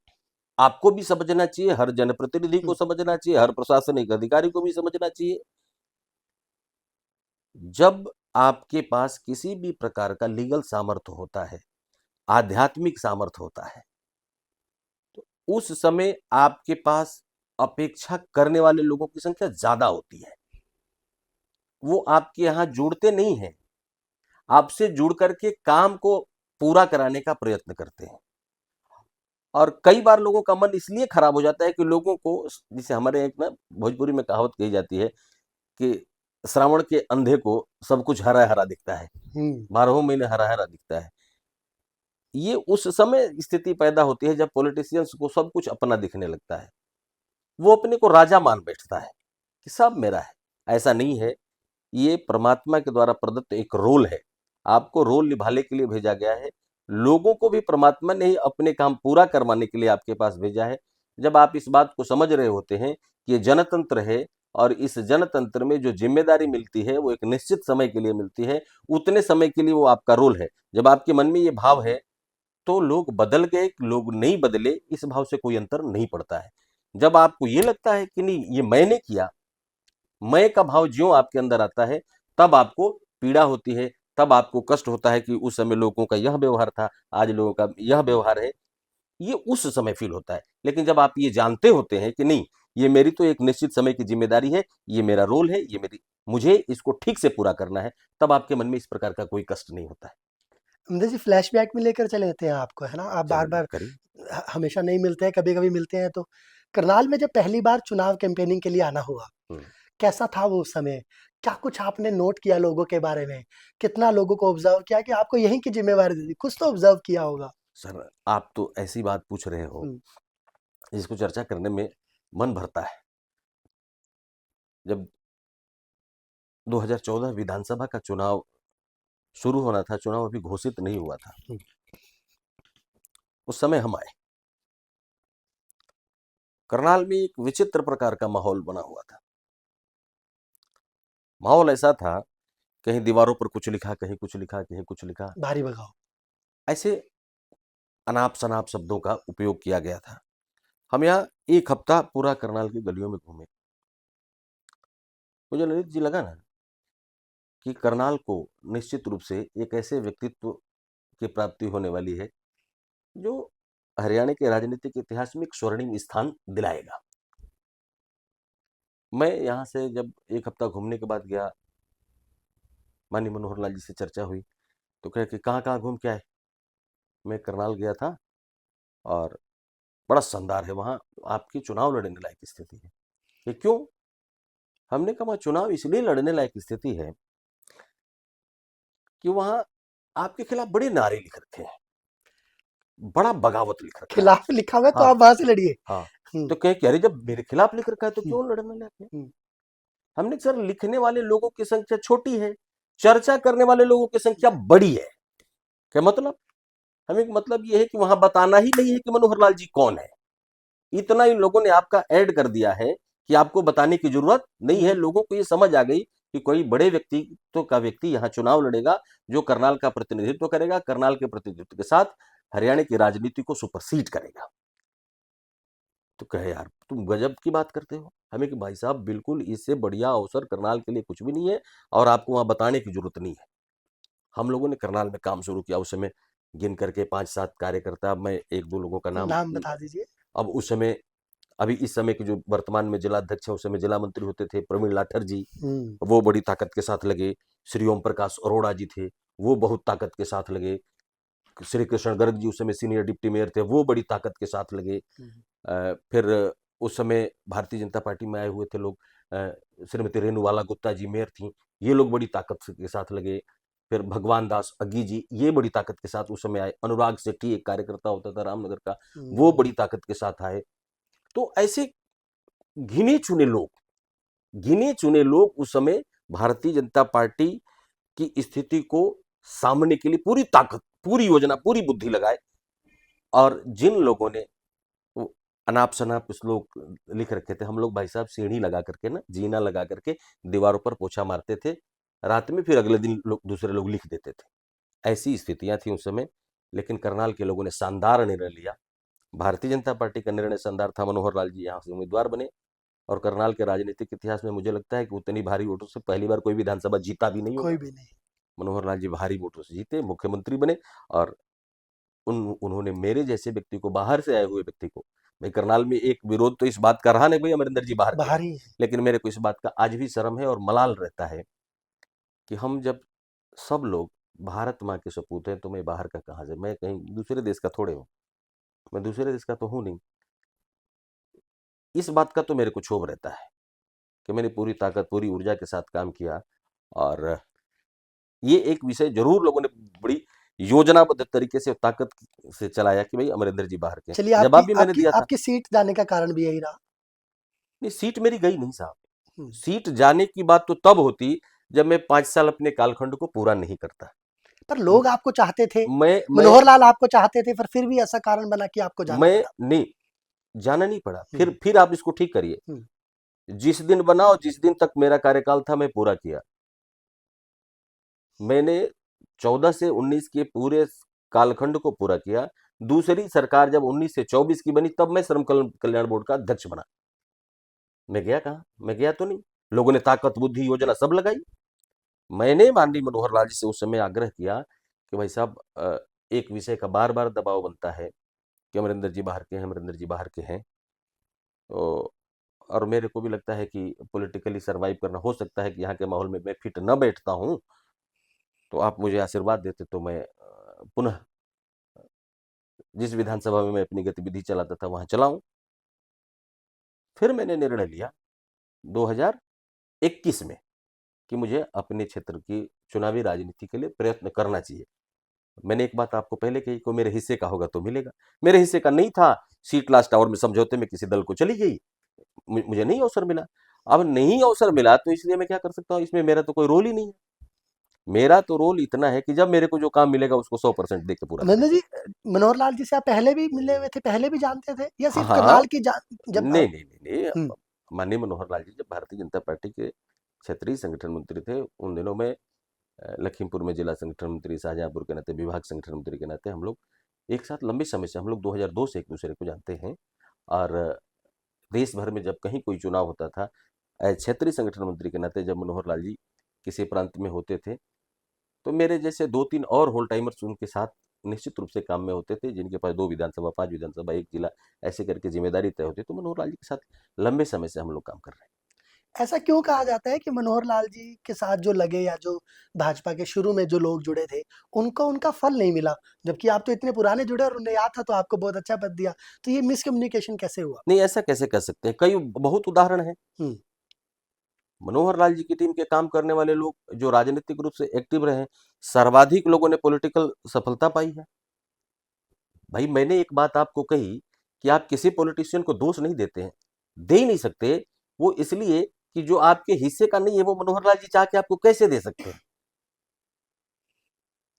आपको भी समझना चाहिए, हर जनप्रतिनिधि को समझना चाहिए, हर प्रशासनिक अधिकारी को भी समझना चाहिए। जब आपके पास किसी भी प्रकार का लीगल सामर्थ्य होता है, आध्यात्मिक सामर्थ्य होता है, तो उस समय आपके पास अपेक्षा करने वाले लोगों की संख्या ज्यादा होती है। वो आपके यहां जुड़ते नहीं हैं, आपसे जुड़ करके काम को पूरा कराने का प्रयत्न करते हैं। और कई बार लोगों का मन इसलिए खराब हो जाता है कि लोगों को, जिसे हमारे एक ना भोजपुरी में कहावत कही जाती है कि श्रावण के अंधे को सब कुछ हरा हरा दिखता है, 12 महीने हरा हरा दिखता है। ये उस समय स्थिति पैदा होती है जब पॉलिटिशियंस को सब कुछ अपना दिखने लगता है, वो अपने को राजा मान बैठता है कि सब मेरा है। ऐसा नहीं है, ये परमात्मा के द्वारा प्रदत्त एक रोल है, आपको रोल निभाने के लिए भेजा गया है। लोगों को भी परमात्मा ने ही अपने काम पूरा करवाने के लिए आपके पास भेजा है। जब आप इस बात को समझ रहे होते हैं कि ये जनतंत्र है और इस जनतंत्र में जो जिम्मेदारी मिलती है वो एक निश्चित समय के लिए मिलती है, उतने समय के लिए वो आपका रोल है। जब आपके मन में ये भाव है तो लोग बदल गए, लोग नहीं बदले, इस भाव से कोई अंतर नहीं पड़ता है। जब आपको ये लगता है कि नहीं ये मैंने किया, मैं का भाव ज्यों आपके अंदर आता है, तब आपको पीड़ा होती है, तब आपको कष्ट होता है कि उस समय लोगों का यह व्यवहार था, आज लोगों का यह व्यवहार है। ये उस समय फील होता है। लेकिन जब आप ये जानते होते हैं कि नहीं, ये मेरी तो एक निश्चित समय की जिम्मेदारी है, ये मेरा रोल है, ये मेरी, मुझे इसको ठीक से पूरा करना है, तब आपके मन में इस प्रकार का कोई कष्ट नहीं होता है। अमरिंदर जी, फ्लैशबैक में लेकर चले जाते हैं आपको, है ना? आप बार जरूर बार करिए। हमेशा नहीं मिलते हैं, कभी कभी मिलते हैं। तो करनाल में जब पहली बार चुनाव कैंपेनिंग के लिए आना हुआ, हम्म। कैसा था वो समय? क्या कुछ आपने नोट किया लोगों के बारे में? कितना लोगों को ऑब्जर्व किया कि आपको यहीं की जिम्मेवारी दी थी? कुछ तो ऑब्जर्व किया होगा। सर, आप तो ऐसी बात पूछ रहे हो हम्म, जिसको चर्चा करने में मन भरता है। जब 2014 विधानसभा का चुनाव शुरू होना था, चुनाव अभी घोषित नहीं हुआ था, हम्म, उस समय हम आए। करनाल में एक विचित्र प्रकार का माहौल बना हुआ था। माहौल ऐसा था, कहीं दीवारों पर कुछ लिखा, कहीं कुछ लिखा, कहीं कुछ लिखा, भारी भगाओ। ऐसे अनाप शनाप शब्दों का उपयोग किया गया था। हम यहाँ एक हफ्ता पूरा करनाल की गलियों में घूमे। मुझे ललित जी लगा ना कि करनाल को निश्चित रूप से एक ऐसे व्यक्तित्व की प्राप्ति होने वाली है जो हरियाणा के राजनीतिक इतिहास में एक स्वर्णिम स्थान दिलाएगा। मैं यहाँ से जब एक हफ्ता घूमने के बाद गया, माननीय मनोहर लाल जी से चर्चा हुई, तो कहे कि कहाँ कहाँ घूम के आए। मैं करनाल गया था और बड़ा शानदार है वहाँ, आपकी चुनाव लड़ने लायक स्थिति है। ये क्यों? हमने कहा चुनाव इसलिए लड़ने लायक स्थिति है कि वहाँ आपके खिलाफ बड़े नारे लिख रखे हैं। बड़ा बगावत लिख रखा है। खिलाफ लिखा हुआ है तो हाँ। आप वहां से लड़िए। हाँ, हम्म, तो कहे कि अरे जब मेरे खिलाफ लिख रखा है तो हम्म, क्यों लड़ने लगे? हम्म, हमने सर लिखने वाले लोगों की संख्या छोटी है, चर्चा करने वाले लोगों की संख्या बड़ी है। क्या मतलब? हमें मतलब ये है कि वहां बताना ही नहीं है कि मनोहर लाल जी कौन है। इतना इन लोगों ने आपका ऐड कर दिया है कि आपको बताने की जरूरत नहीं है। लोगों को ये समझ आ गई कि कोई बड़े व्यक्तित्व का व्यक्ति यहाँ चुनाव लड़ेगा, जो करनाल का प्रतिनिधित्व करेगा, करनाल के प्रतिनिधित्व के साथ हरियाणा की राजनीति को सुपरसीड करेगा। तो कहे यार तुम गजब की बात करते हो। हमें कि भाई साहब बिल्कुल इससे बढ़िया अवसर करनाल के लिए कुछ भी नहीं है और आपको वहां बताने की जरूरत नहीं है। हम लोगों ने करनाल में काम शुरू किया उस समय, गिन करके 5-7 कार्यकर्ता, मैं 1-2 लोगों का नाम। नाम बता दीजिए। अब उस समय, अभी इस समय के जो वर्तमान में जिला अध्यक्ष है, उस समय जिला मंत्री होते थे प्रवीण लाठर जी, हम्म, वो बड़ी ताकत के साथ लगे। श्री ओम प्रकाश अरोड़ा जी थे, वो बहुत ताकत के साथ लगे। श्री कृष्ण गर्ग जी उस समय सीनियर डिप्टी मेयर थे, वो बड़ी ताकत के साथ लगे। हम्म, फिर उस समय भारतीय जनता पार्टी में आए हुए थे लोग, श्रीमती रेणुवाला गुप्ता जी मेयर थी, ये लोग बड़ी ताकत के साथ लगे। फिर भगवान दास अग्गी जी, ये बड़ी ताकत के साथ उस समय आए। अनुराग सेठी एक कार्यकर्ता होता था रामनगर का, वो हम्म। बड़ी ताकत के साथ आए। तो ऐसे गिने चुने लोग, गिने चुने लोग उस समय भारतीय जनता पार्टी की स्थिति को सामने के लिए पूरी ताकत, पूरी योजना, पूरी बुद्धि लगाए। और जिन लोगों ने वो अनाप शनाप श्लोक लिख रखे थे, हम लोग भाई साहब सीढ़ी लगा करके ना, जीना लगा करके दीवारों पर पोछा मारते थे रात में, फिर अगले दिन दूसरे लोग लिख देते थे। ऐसी स्थितियां थी उस समय। लेकिन करनाल के लोगों ने शानदार निर्णय लिया। भारतीय जनता पार्टी का निर्णय शानदार था, मनोहर लाल जी यहाँ से उम्मीदवार बने। और करनाल के राजनीतिक इतिहास में मुझे लगता है कि उतनी भारी वोटों से पहली बार कोई विधानसभा जीता भी नहीं कोई होगा। भी नहीं। मनोहर लाल जी भारी वोटों से जीते, मुख्यमंत्री बने। और उन्होंने मेरे जैसे व्यक्ति को, बाहर से आए हुए व्यक्ति को, भाई करनाल में एक विरोध तो इस बात का रहा नहीं भाई अमरिंदर जी बाहर के हैं, बाहरी। लेकिन मेरे को इस बात का आज भी शर्म है और मलाल रहता है कि हम जब सब लोग भारत माँ के सपूत हैं तो मैं बाहर का कहाँ से, मैं कहीं दूसरे देश का थोड़े हूँ, मैं दूसरे देश का तो हूँ नहीं। इस बात का तो मेरे को क्षोभ रहता है कि मैंने पूरी ताकत, पूरी ऊर्जा के साथ काम किया। और ये एक विषय जरूर लोगों ने बड़ी योजनाबद्ध तरीके से, ताकत से चलाया कि भाई अमरिंदर जी बाहर के हैं। चलिए, जवाब आपकी भी मैंने आपकी दिया था। आपकी सीट जाने का कारण भी यही रहा। नहीं, सीट मेरी गई नहीं साहब। हम्म, सीट जाने की बात तो तब होती जब मैं 5 साल अपने कालखंड को पूरा नहीं करता। पर लोग आपको चाहते थे। मैं मनोहर लाल आपको चाहते थे, पर फिर भी ऐसा कारण बना कि आपको जाना मैं पड़ा। नहीं, जाना नहीं पड़ा। हम्म, फिर आप इसको ठीक करिए। हम्म, जिस दिन बना और जिस दिन तक मेरा कार्यकाल था मैं पूरा किया। मैंने 14 से 19 के पूरे कालखंड को पूरा किया। दूसरी सरकार जब 19 से 24 की बनी तब मैं श्रम कल्याण बोर्ड का अध्यक्ष बना। मैं गया कहाँ? मैं गया तो नहीं। लोगों ने ताकत, बुद्धि, योजना सब लगाई। मैंने माननीय मनोहर लाल जी से उस समय आग्रह किया कि भाई साहब, एक विषय का बार बार दबाव बनता है कि अमरिंदर जी बाहर के हैं, अमरिंदर जी बाहर के हैं। तो और मेरे को भी लगता है कि पॉलिटिकली सरवाइव करना, हो सकता है कि यहाँ के माहौल में मैं फिट न बैठता हूँ, तो आप मुझे आशीर्वाद देते तो मैं पुनः जिस विधानसभा में मैं अपनी गतिविधि चलाता था वहां चलाऊं। फिर मैंने निर्णय लिया 2021 में कि मुझे अपने क्षेत्र की चुनावी राजनीति के लिए प्रयत्न करना चाहिए। मैंने एक बात आपको पहले कही कि मेरे हिस्से का होगा तो मिलेगा। मेरे हिस्से का नहीं था, सीट लास्ट आवर में समझौते में किसी दल को चली गई, मुझे नहीं अवसर मिला। अब नहीं अवसर मिला तो इसलिए मैं क्या कर सकता हूँ, इसमें मेरा तो कोई रोल ही नहीं है। मेरा तो रोल इतना है कि जब मेरे को जो काम मिलेगा उसको 100% दे के पूरा अमरिंदर करें। जी, मनोहर लाल जी से आप पहले भी मिले हुए थे, पहले भी जानते थे, या हाँ सिर्फ हाँ। करनाल की जब नहीं नहीं नहीं नहीं, हम्म, माननीय मनोहर लाल जी जब भारतीय जनता पार्टी के क्षेत्रीय संगठन मंत्री थे उन दिनों में, लखीमपुर में जिला संगठन मंत्री, शाहजहांपुर के नाते विभाग संगठन मंत्री के नाते हम लोग एक साथ लंबे समय से, हम लोग 2002 से एक दूसरे को जानते हैं। और देश भर में जब कहीं कोई चुनाव होता था, क्षेत्रीय संगठन मंत्री के नाते जब मनोहर लाल जी किसी प्रांत में होते थे तो मेरे जैसे 2-3 और होल टाइमर्स उनके साथ निश्चित रूप से काम में होते थे, जिनके पास 2 विधानसभा, 5 विधानसभा, 1 जिला, ऐसे करके जिम्मेदारी तय होती। तो मनोहर लाल जी के साथ लंबे समय से हम लोग काम कर रहे हैं। ऐसा क्यों कहा जाता है कि मनोहर लाल जी के साथ जो लगे, या जो भाजपा के शुरू में जो लोग जुड़े थे, उनको उनका फल नहीं मिला, जबकि आप तो इतने पुराने जुड़े और उन्हें याद था तो आपको बहुत अच्छा पद दिया। तो ये मिसकम्युनिकेशन कैसे हुआ? नहीं, ऐसा कैसे कह सकते हैं? कई बहुत उदाहरण हैं। हम्म, मनोहर लाल जी की टीम के काम करने वाले लोग जो राजनीतिक रूप से एक्टिव रहे, सर्वाधिक लोगों ने पॉलिटिकल सफलता पाई है। भाई मैंने एक बात आपको कही कि आप किसी पॉलिटिशियन को दोष नहीं देते हैं, दे ही नहीं सकते। वो इसलिए कि जो आपके हिस्से का नहीं है वो मनोहर लाल जी चाह के आपको कैसे दे सकते हैं?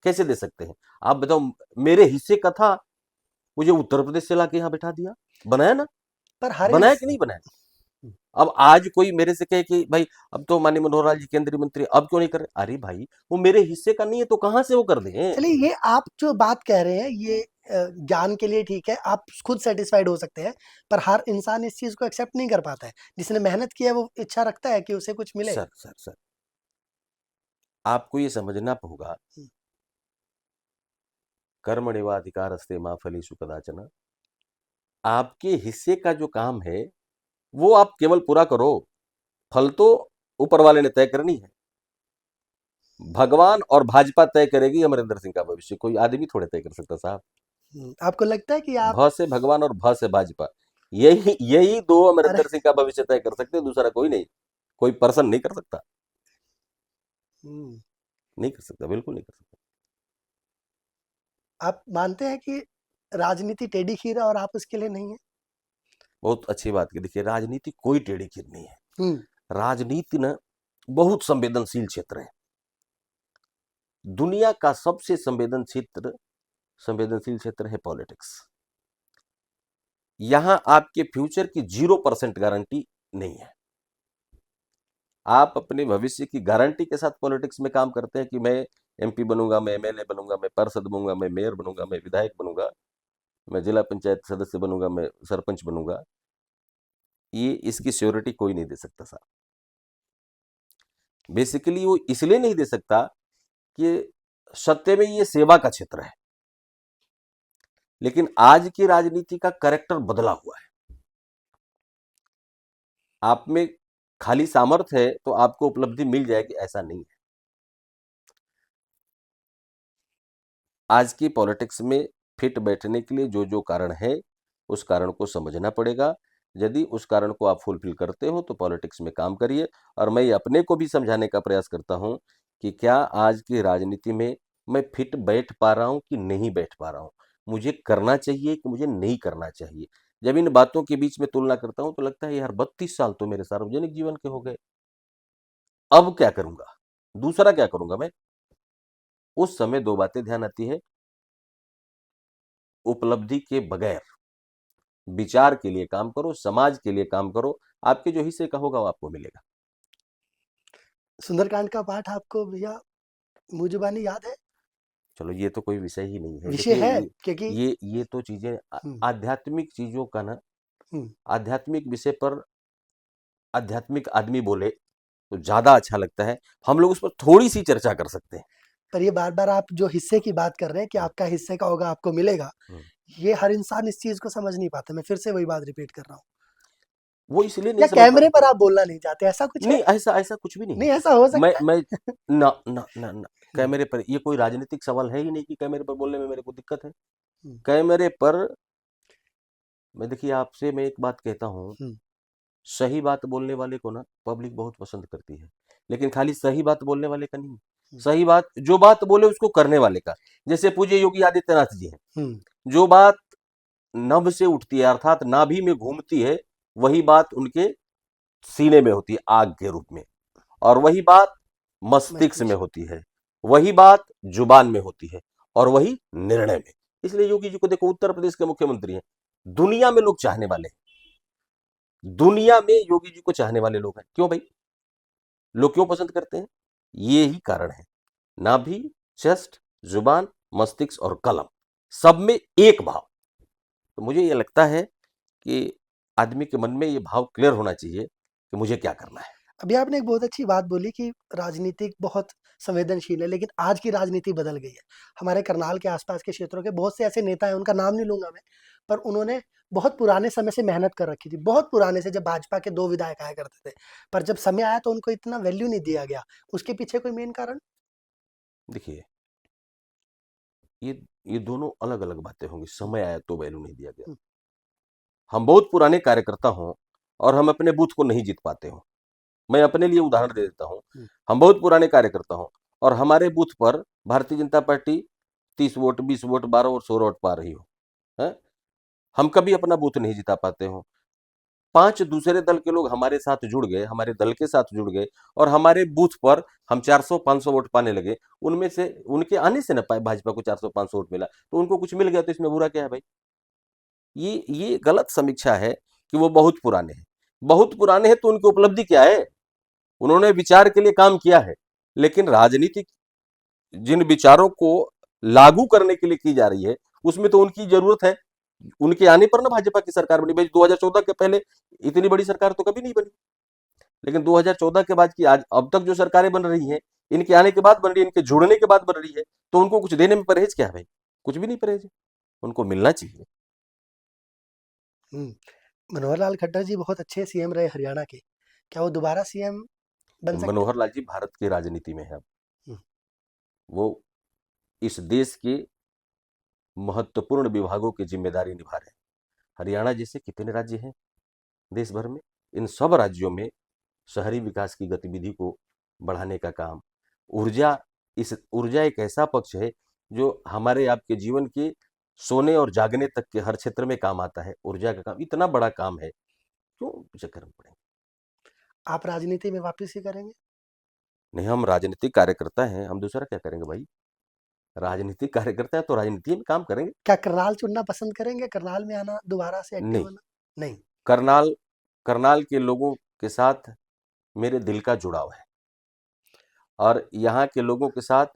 कैसे दे सकते हैं? आप बताओ, मेरे हिस्से का था, मुझे उत्तर प्रदेश से लाके यहाँ बैठा दिया, बनाया ना? पर हर बनाया कि नहीं बनाया? हम्म, अब आज कोई मेरे से कहे कि भाई अब तो माननीय मनोहर लाल जी केंद्रीय मंत्री, अब क्यों नहीं कर रहे? अरे भाई वो मेरे हिस्से का नहीं है तो कहां से वो कर दें? चलिए, ये आप जो बात कह रहे हैं ये ज्ञान के लिए ठीक है, आप खुद सेटिस्फाइड हो सकते हैं, पर हर इंसान इस चीज को एक्सेप्ट नहीं कर पाता है। जिसने मेहनत की है वो इच्छा रखता है कि उसे कुछ मिले। सर आपको ये समझना होगा, हम्म, कर्मण्येवाधिकारस्ते मा फलेषु कदाचन। आपके हिस्से का जो काम है वो आप केवल पूरा करो, फल तो ऊपर वाले ने तय करनी है। भगवान और भाजपा तय करेगी अमरिंदर सिंह का भविष्य, कोई आदमी थोड़े तय कर सकता साहब। आपको लगता है कि आप भ से भगवान और भ से भाजपा, यही यही दो अरे अमरिंदर सिंह का भविष्य तय कर सकते हैं, दूसरा कोई नहीं। कोई पर्सन नहीं कर सकता, हम्म, नहीं कर सकता, बिल्कुल नहीं कर सकता। आप मानते हैं कि राजनीति टेढ़ी खीर है और आप उसके लिए नहीं है? बहुत अच्छी बात की। देखिए, राजनीति कोई टेढ़ी खीर नहीं है। हम्म, राजनीति ना बहुत संवेदनशील क्षेत्र है। दुनिया का सबसे संवेदनशील क्षेत्र है पॉलिटिक्स। यहां आपके फ्यूचर की 0% गारंटी नहीं है। आप अपने भविष्य की गारंटी के साथ पॉलिटिक्स में काम करते हैं कि मैं एमपी बनूंगा, मैं एमएलए बनूंगा, मैं पार्षद बनूंगा, मैं मेयर बनूंगा, मैं विधायक बनूंगा, मैं जिला पंचायत सदस्य बनूंगा, मैं सरपंच बनूंगा। ये इसकी श्योरिटी कोई नहीं दे सकता साहब। बेसिकली वो इसलिए नहीं दे सकता कि सत्य में ये सेवा का क्षेत्र है, लेकिन आज की राजनीति का कैरेक्टर बदला हुआ है। आप में खाली सामर्थ्य है तो आपको उपलब्धि मिल जाएगी, ऐसा नहीं है। आज की पॉलिटिक्स में फिट बैठने के लिए जो जो कारण है उस कारण को समझना पड़ेगा। यदि उस कारण को आप फुलफिल करते हो तो पॉलिटिक्स में काम करिए। और मैं अपने को भी समझाने का प्रयास करता हूं कि क्या आज की राजनीति में मैं फिट बैठ पा रहा हूं कि नहीं बैठ पा रहा हूं, मुझे करना चाहिए कि मुझे नहीं करना चाहिए। जब इन बातों के बीच में तुलना करता हूं तो लगता है यार 32 साल तो मेरे सार्वजनिक जीवन के हो गए, अब क्या करूंगा, दूसरा क्या करूंगा मैं? उस समय दो बातें ध्यान आती है, उपलब्धि के बगैर विचार के लिए काम करो, समाज के लिए काम करो, आपके जो हिस्से का होगा वो आपको मिलेगा। सुंदरकांड का पाठ आपको भैया मुंह जुबानी याद है? चलो ये तो कोई विषय ही नहीं है। विषय देखिए है क्योंकि ये तो चीजें हम्म, आध्यात्मिक चीजों का ना, हम्म, आध्यात्मिक विषय पर आध्यात्मिक आदमी बोले तो ज्यादा अच्छा लगता है। हम लोग उस पर थोड़ी सी चर्चा कर सकते हैं। पर ये बार बार आप जो हिस्से की बात कर रहे हैं कि हम्म, आपका हिस्से का होगा आपको मिलेगा, हम्म। ये हर इंसान इस चीज को समझ नहीं पाता। मैं फिर से वही बात रिपीट कर रहा हूँ। वो इसलिए नहीं या समझ कैमरे पर पाते। आप बोलना नहीं चाहते, ऐसा कुछ है? नहीं, ऐसा ऐसा कुछ भी नहीं नहीं, है। ऐसा हो सकता है। मैं ना ना ना ना हम्म, कैमरे पर ये कोई राजनीतिक सवाल है ही नहीं कि कैमरे पर बोलने में मेरे को दिक्कत है। हम्म, कैमरे पर मैं, देखिए आपसे मैं एक बात कहता हूँ, हम्म, सही बात बोलने वाले को ना पब्लिक बहुत पसंद करती है, लेकिन खाली सही बात बोलने वाले का नहीं, हम्म, सही बात जो बात बोले उसको करने वाले का। जैसे पूज्य योगी आदित्यनाथ जी हैं, हम्म, जो बात नभ से उठती है अर्थात नाभि में घूमती है, वही बात उनके सीने में होती है आग के रूप में, और वही बात मस्तिष्क में मस्तिष्क। होती है, वही बात जुबान में होती है, और वही निर्णय में। इसलिए योगी जी को देखो, उत्तर प्रदेश के मुख्यमंत्री हैं, दुनिया में लोग चाहने वाले हैं, दुनिया में योगी जी को चाहने वाले लोग हैं। क्यों भाई, लोग क्यों पसंद करते हैं? ये ही कारण है। नाभि, चेस्ट, जुबान, मस्तिष्क और कलम, सब में एक भाव। तो मुझे ये लगता है कि आदमी के मन में ये भाव क्लियर होना चाहिए कि मुझे क्या करना है। अभी आपने एक बहुत अच्छी बात बोली कि राजनीति बहुत संवेदनशील है, लेकिन आज की राजनीति बदल गई है। हमारे करनाल के आसपास के क्षेत्रों के बहुत से ऐसे नेता हैं, उनका नाम नहीं लूंगा मैं, पर उन्होंने बहुत पुराने समय से मेहनत कर रखी थी, बहुत पुराने से, जब भाजपा के 2 विधायक आया करते थे। पर जब समय आया तो उनको इतना वैल्यू नहीं दिया गया। उसके पीछे कोई मेन कारण? देखिए, ये दोनों अलग अलग बातें होंगी। समय आया तो वैल्यू नहीं दिया गया। हुँ, हम बहुत पुराने कार्यकर्ता हों और हम अपने बूथ को नहीं जीत पाते हों, मैं अपने लिए उदाहरण दे देता हूं। हुँ, हम बहुत पुराने कार्यकर्ता हों और हमारे बूथ पर Bharatiya Janata party 30 vote, 20 vote, 12 vote, 16 vote पा रही हो, हैं? हम कभी अपना बूथ नहीं जिता पाते हो। 5 दूसरे दल के लोग हमारे साथ जुड़ गए, हमारे दल के साथ जुड़ गए और हमारे बूथ पर हम 400-500 वोट पाने लगे। उनमें से उनके आने से ना भाजपा को 400-500 वोट मिला, तो उनको कुछ मिल गया, तो इसमें बुरा क्या है भाई? ये गलत समीक्षा है कि वो बहुत पुराने हैं। बहुत पुराने हैं तो उनकी उपलब्धि क्या है? उन्होंने विचार के लिए काम किया है, लेकिन राजनीति जिन विचारों को लागू करने के लिए की जा रही है, उसमें तो उनकी जरूरत है। उनके आने पर ना भाजपा की सरकार बनी भाई। 2014 के पहले इतनी बड़ी सरकार तो कभी नहीं बनी, लेकिन 2014 के बाद की आज अब तक जो सरकारें बन रही हैं, इनके आने के बाद बन रही है, इनके जुड़ने के बाद बन रही है, तो उनको कुछ देने में परहेज क्या है भाई? कुछ भी नहीं परहेज है, उनको मिलना चाहिए। मनोहर लाल खट्टर जी बहुत अच्छे सीएम रहे हरियाणा के, क्या वो दोबारा सीएम बन सकते मनोहर लाल जी भारत की राजनीति में है अब। हैं? वो इस देश के महत्वपूर्ण विभागों की जिम्मेदारी निभा रहे हैं। हरियाणा जैसे कितने राज्य हैं देश भर में, इन सब राज्यों में शहरी विकास की गतिविधि को बढ़ाने का काम, ऊर्जा, इस ऊर्जा एक ऐसा पक्ष है जो हमारे आपके जीवन के सोने और जागने तक के हर क्षेत्र में काम आता है। ऊर्जा का काम इतना बड़ा काम है, क्यों चक्कर में पड़ेंगे? आप राजनीति में वापस ही करेंगे? नहीं, हम राजनीतिक कार्यकर्ता हैं, हम दूसरा क्या करेंगे भाई? राजनीतिक कार्यकर्ता है तो राजनीति में काम करेंगे। क्या करनाल चुनना पसंद करेंगे, करनाल में आना, दोबारा से एक्टिव नहीं, होना? नहीं। करनाल करनाल के लोगों के साथ मेरे दिल का जुड़ाव है और यहाँ के लोगों के साथ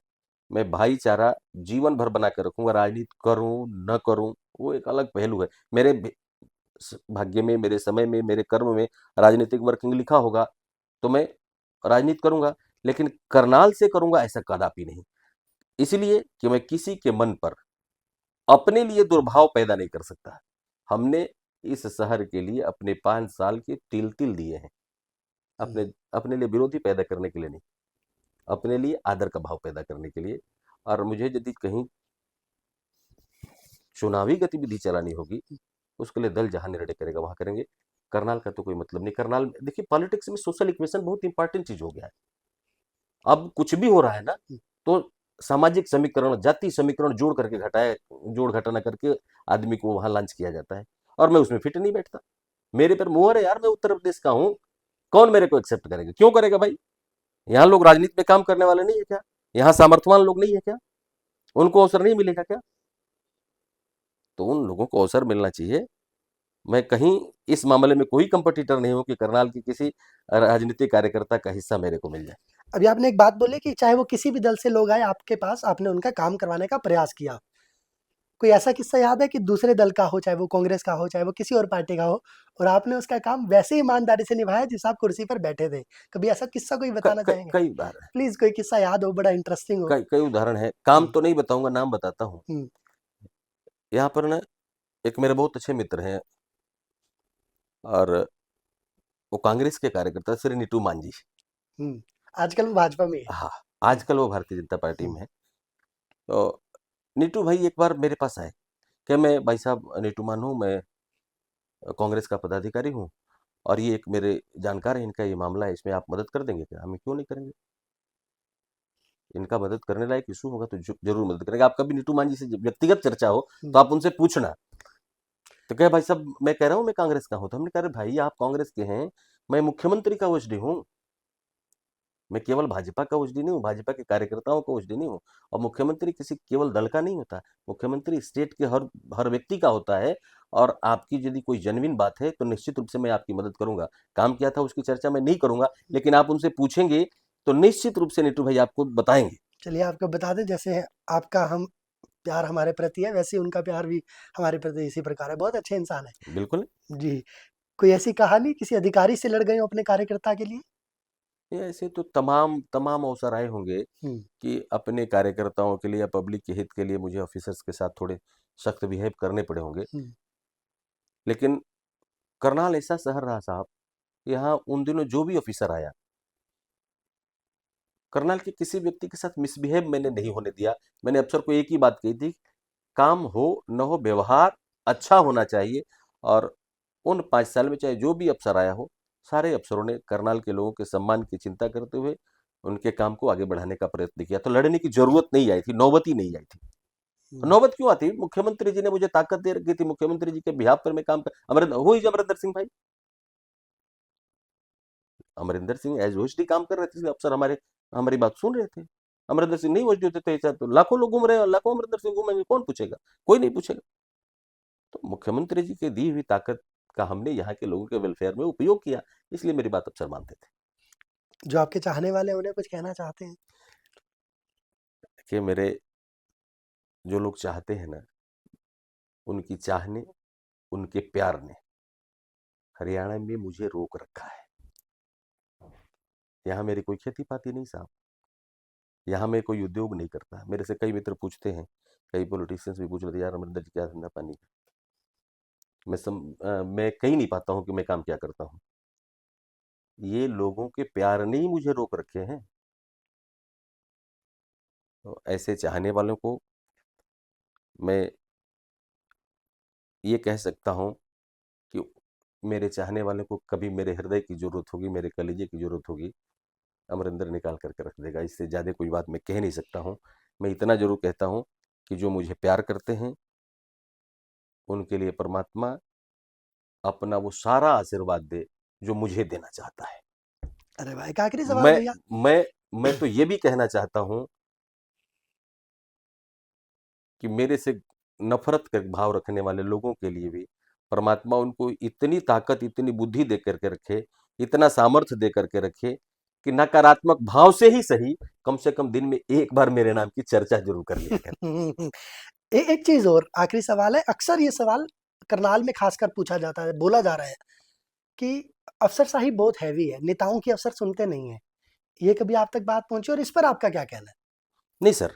मैं भाईचारा जीवन भर बना कर रखूंगा। राजनीति करूं न करूं वो एक अलग पहलू है। मेरे भाग्य में, मेरे समय में, मेरे कर्म में राजनीतिक वर्किंग लिखा होगा तो मैं राजनीति करूंगा, लेकिन करनाल से करूंगा ऐसा कदापि नहीं। इसलिए कि मैं किसी के मन पर अपने लिए दुर्भाव पैदा नहीं कर सकता। हमने इस शहर के लिए अपने 5 साल के तिल तिल दिए हैं, अपने अपने लिए विरोधी पैदा करने के लिए नहीं, अपने लिए आदर का भाव पैदा करने के लिए। और मुझे यदि कहीं चुनावी गतिविधि चलानी होगी, उसके लिए दल जहां निर्णय करेगा वहां करेंगे। करनाल का तो कोई मतलब नहीं। करनाल देखिए, पॉलिटिक्स में सोशल इक्वेशन बहुत इंपॉर्टेंट चीज हो गया है। अब कुछ भी हो रहा है ना, तो सामाजिक समीकरण, जाति समीकरण जोड़ करके जोड़ घटाना करके आदमी को वहां लॉन्च किया जाता है, और मैं उसमें फिट नहीं बैठता। मेरे पर मुहर है यार, मैं उत्तर प्रदेश का हूं, कौन मेरे को एक्सेप्ट करेगा? क्यों करेगा भाई? यहाँ लोग राजनीति में काम करने वाले नहीं है क्या? यहाँ सामर्थ्यवान लोग नहीं है क्या? उनको अवसर नहीं मिलेगा क्या? तो उन लोगों को अवसर मिलना चाहिए। मैं कहीं इस मामले में कोई कंपटीटर नहीं हूं कि करनाल के किसी राजनीतिक कार्यकर्ता का हिस्सा मेरे को मिल जाए। अभी आपने एक बात बोली कि चाहे वो किसी भी दल से लोग आए आपके पास, आपने उनका काम करवाने का प्रयास किया। कोई ऐसा किस्सा याद है कि दूसरे दल का हो, चाहे वो कांग्रेस का हो, चाहे वो किसी और पार्टी का हो, और आपने उसका काम वैसे ईमानदारी से निभाया जिस आप कुर्सी पर बैठे थे? कभी ऐसा किस्सा कोई बताना चाहेंगे? कई बार प्लीज कोई किस्सा याद हो, बड़ा इंटरेस्टिंग हो। कई उदाहरण है। काम हम्म, तो नहीं बताऊंगा, नाम बताता हूँ। हम्म, यहाँ पर ना एक मेरे बहुत अच्छे मित्र हैं, और वो कांग्रेस के कार्यकर्ता श्री नीटू मांझी। हम्म। आजकल वो भाजपा में है। हाँ, आजकल वो भारतीय जनता पार्टी हम्म, में है। तो नीटू भाई एक बार मेरे पास आए कि मैं भाई साहब नीटू मान हूँ, मैं कांग्रेस का पदाधिकारी हूँ, और ये एक मेरे जानकार है, इनका ये मामला है, इसमें आप मदद कर देंगे क्या? हमें क्यों नहीं करेंगे? इनका मदद करने लायक इशू होगा तो जरूर मदद करेंगे। आप कभी नीटू मांझी से व्यक्तिगत चर्चा हो तो आप उनसे पूछना। तो कहे भाई साहब मैं कह रहा हूँ मैं कांग्रेस का हूं। तो हमने कहा भाई आप कांग्रेस के हैं, मैं मुख्यमंत्री का ओएसडी हूँ, मैं केवल भाजपा का ओएसडी नहीं हूँ, भाजपा के कार्यकर्ताओं का ओएसडी नहीं हूँ। और मुख्यमंत्री किसी केवल दल का नहीं होता, मुख्यमंत्री स्टेट के हर हर व्यक्ति का होता है। और आपकी यदि कोई जेन्युइन बात है तो निश्चित रूप से मैं आपकी मदद करूंगा। काम किया था उसकी चर्चा मैं नहीं करूंगा, लेकिन आप उनसे पूछेंगे तो निश्चित रूप से नीटू भाई आपको बताएंगे। चलिए आपको बता दें, जैसे आपका हम प्यार हमारे प्रति है, वैसे ही उनका प्यार भी हमारे प्रति इसी प्रकार है। बहुत अच्छे इंसान है। बिल्कुल। जी। कोई ऐसी कहानी किसी अधिकारी से लड़ गए हो अपने कार्यकर्ता के लिए? ये ऐसे तो तमाम तमाम अवसर आए होंगे हम्म, कि अपने कार्यकर्ताओं के लिए या पब्लिक के हित के लिए मुझे ऑफिसर्स के साथ थोड़े सख्त बिहेव करने पड़े होंगे। हम्म, लेकिन करनाल ऐसा शहर रहा साहब, यहाँ उन दिनों जो भी ऑफिसर आया, करनाल के किसी व्यक्ति के साथ मिसबिहेव मैंने नहीं होने दिया। मैंने अफसर को एक ही बात कही थी, काम हो न हो व्यवहार अच्छा होना चाहिए। और उन 5 साल में चाहे जो भी अफसर आया हो, सारे अफसरों ने करनाल के लोगों के सम्मान की चिंता करते हुए उनके काम को आगे बढ़ाने का प्रयत्न किया। तो लड़ने की जरूरत नहीं आई थी, नौबत ही नहीं आई थी। नौबत क्यों आती? मुख्यमंत्री जी ने मुझे ताकत दे रखी थी, मुख्यमंत्री जी के बिहाफ पर मैं काम कर, अमरिंदर सिंह भाई, अमरिंदर सिंह एज ओएसडी काम कर रहे थे, अफसर हमारे हमारी बात सुन रहे थे। अमरिंदर सिंह नहीं ओएसडी होते तो ऐसा तो लाखों लोग घूम रहे हैं, लाखों अमरिंदर सिंह घूमेंगे, कौन पूछेगा? कोई नहीं पूछेगा। तो मुख्यमंत्री जी की दी हुई ताकत का हमने यहाँ के लोगों के वेलफेयर में उपयोग किया, इसलिए मेरी बात अफसर मानते थे। जो आपके चाहने वाले हैं, उन्हें कुछ कहना चाहते हैं? कि मेरे जो लोग चाहते हैं ना, उनकी चाह ने, उनके प्यार ने हरियाणा में मुझे रोक रखा है। यहाँ मेरी कोई खेती पाती नहीं साहब, यहाँ मैं कोई उद्योग नहीं करता। मेरे से कई मित्र पूछते हैं, कई पॉलिटिशियंस भी पूछ रहे थे, यार अमरिंदर जी क्या धंधा पानी का? मैं कहीं नहीं पाता हूँ कि मैं काम क्या करता हूँ। ये लोगों के प्यार ने ही मुझे रोक रखे हैं। तो ऐसे चाहने वालों को मैं ये कह सकता हूँ कि मेरे चाहने वाले को कभी मेरे हृदय की जरूरत होगी, मेरे कलेजे की जरूरत होगी, अमरिंदर निकाल करके रख देगा। इससे ज़्यादा कोई बात मैं कह नहीं सकता हूँ। मैं इतना जरूर कहता हूँ कि जो मुझे प्यार करते हैं, उनके लिए परमात्मा अपना वो सारा आशीर्वाद दे जो मुझे देना चाहता है। अरे भाई, एक आखिरी सवाल मैं भैया। मैं तो ये भी कहना चाहता हूँ कि मेरे से नफरत का भाव रखने वाले लोगों के लिए भी परमात्मा उनको इतनी ताकत, इतनी बुद्धि दे करके रखे, इतना सामर्थ्य दे करके रखे कि नकारात्मक भाव से ही सही, कम से कम दिन में एक बार मेरे नाम की चर्चा जरूर कर लिया करें। एक चीज और आखिरी सवाल है। अक्सर ये सवाल करनाल में खासकर पूछा जाता है, बोला जा रहा है कि अफसरशाही बहुत हैवी है, नेताओं की अफसर सुनते नहीं है। ये कभी आप तक बात पहुंची, और इस पर आपका क्या कहना है? नहीं सर,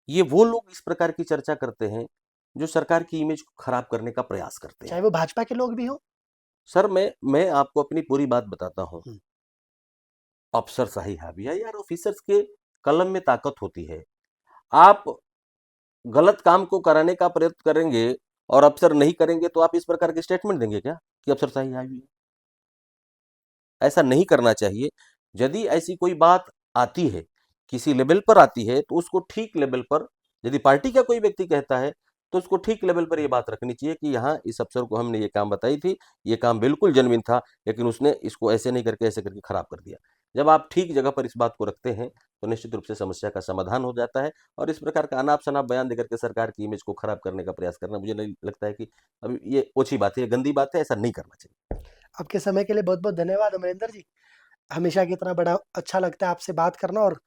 ये वो लोग इस प्रकार की चर्चा करते हैं जो सरकार की इमेज को खराब करने का प्रयास करते हैं। चाहे वो भाजपा के लोग भी हो। सर मैं आपको अपनी पूरी बात बताता हूँ। अफसरशाही हावी है यार, ऑफिसर्स के कलम में ताकत होती है। आप गलत काम को कराने का प्रयत्न करेंगे और अफसर नहीं करेंगे तो आप इस प्रकार के स्टेटमेंट देंगे क्या कि अफसरशाही हावी है? ऐसा नहीं करना चाहिए। यदि ऐसी कोई बात आती है, किसी लेवल पर आती है, तो उसको ठीक लेवल पर, यदि पार्टी का कोई व्यक्ति कहता है तो उसको ठीक लेवल पर ये बात रखनी चाहिए कि यहाँ इस अफसर को हमने ये काम बताई थी, ये काम बिल्कुल जेन्युइन था, लेकिन उसने इसको ऐसे नहीं करके ऐसे करके खराब कर दिया। जब आप ठीक जगह पर इस बात को रखते हैं तो निश्चित रूप से समस्या का समाधान हो जाता है। और इस प्रकार का अनाप शनाप बयान देकर के सरकार की इमेज को खराब करने का प्रयास करना, मुझे नहीं लगता है कि अभी ये ओछी बात है, गंदी बात है, ऐसा नहीं करना चाहिए। आपके समय के लिए बहुत बहुत धन्यवाद अमरिंदर जी। हमेशा की तरह बड़ा अच्छा लगता है आपसे बात करना, और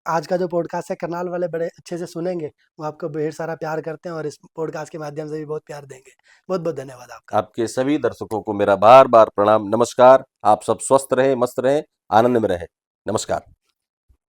आज का जो पॉडकास्ट है करनाल वाले बड़े अच्छे से सुनेंगे। वो आपको ढेर सारा प्यार करते हैं और इस पॉडकास्ट के माध्यम से भी बहुत प्यार देंगे। बहुत बहुत धन्यवाद आपका। आपके सभी दर्शकों को मेरा बार बार प्रणाम, नमस्कार। आप सब स्वस्थ रहें, मस्त रहें, आनंद में रहें। नमस्कार।